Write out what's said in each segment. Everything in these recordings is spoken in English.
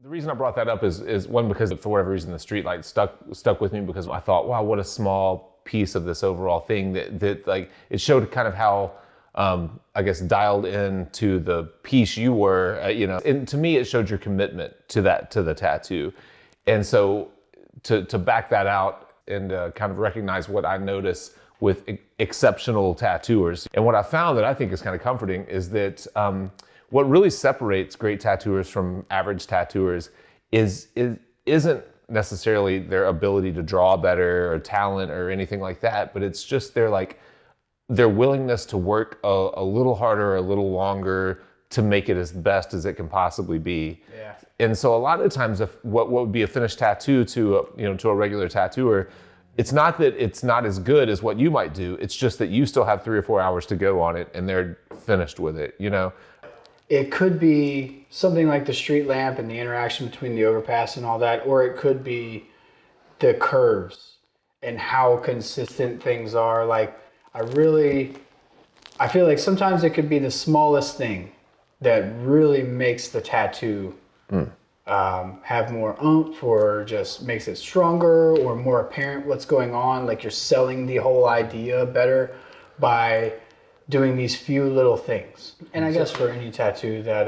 The reason I brought that up is one, because for whatever reason the street light stuck with me, because I thought, wow, what a small piece of this overall thing that like it showed kind of how I guess dialed in to the piece you were, and to me it showed your commitment to the tattoo. And so to back that out and kind of recognize what I notice with exceptional tattooers, and what I found that I think is kind of comforting is that what really separates great tattooers from average tattooers isn't necessarily their ability to draw better or talent or anything like that, but it's just their willingness to work a little harder, a little longer to make it as best as it can possibly be. Yeah. And so a lot of times, if what would be a finished tattoo to a regular tattooer, it's not that it's not as good as what you might do. It's just that you still have 3 or 4 hours to go on it, and they're finished with it. It could be something like the street lamp and the interaction between the overpass and all that, or it could be the curves and how consistent things are. Like, I feel like sometimes it could be the smallest thing that really makes the tattoo have more oomph, or just makes it stronger or more apparent what's going on. Like, you're selling the whole idea better by doing these few little things. And I guess for any tattoo that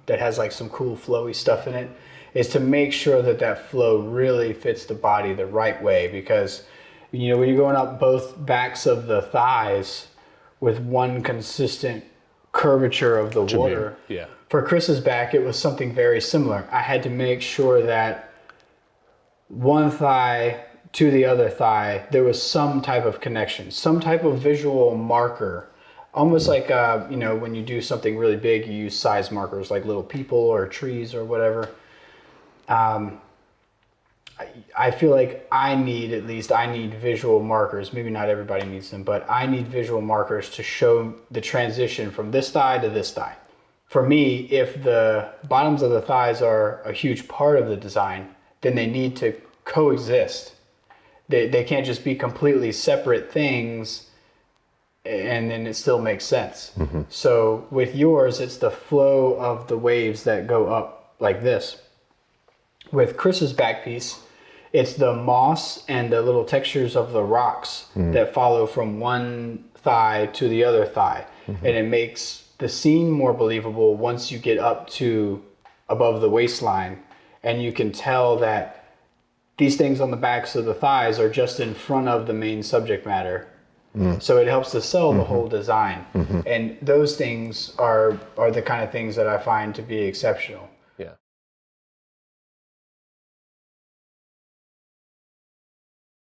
has like some cool flowy stuff in it, is to make sure that flow really fits the body the right way. Because when you're going up both backs of the thighs with one consistent curvature of the water. Yeah. For Chris's back, it was something very similar. I had to make sure that one thigh to the other thigh, there was some type of connection, some type of visual marker. Almost like, when you do something really big, you use size markers like little people or trees or whatever. I feel like I need visual markers. Maybe not everybody needs them, but I need visual markers to show the transition from this thigh to this thigh. For me, if the bottoms of the thighs are a huge part of the design, then they need to coexist. They can't just be completely separate things and then it still makes sense. Mm-hmm. So with yours, it's the flow of the waves that go up like this. With Chris's back piece, it's the moss and the little textures of the rocks that follow from one thigh to the other thigh. Mm-hmm. And it makes the scene more believable once you get up to above the waistline, and you can tell that these things on the backs of the thighs are just in front of the main subject matter. So it helps to sell the whole design. And those things are the kind of things that I find to be exceptional.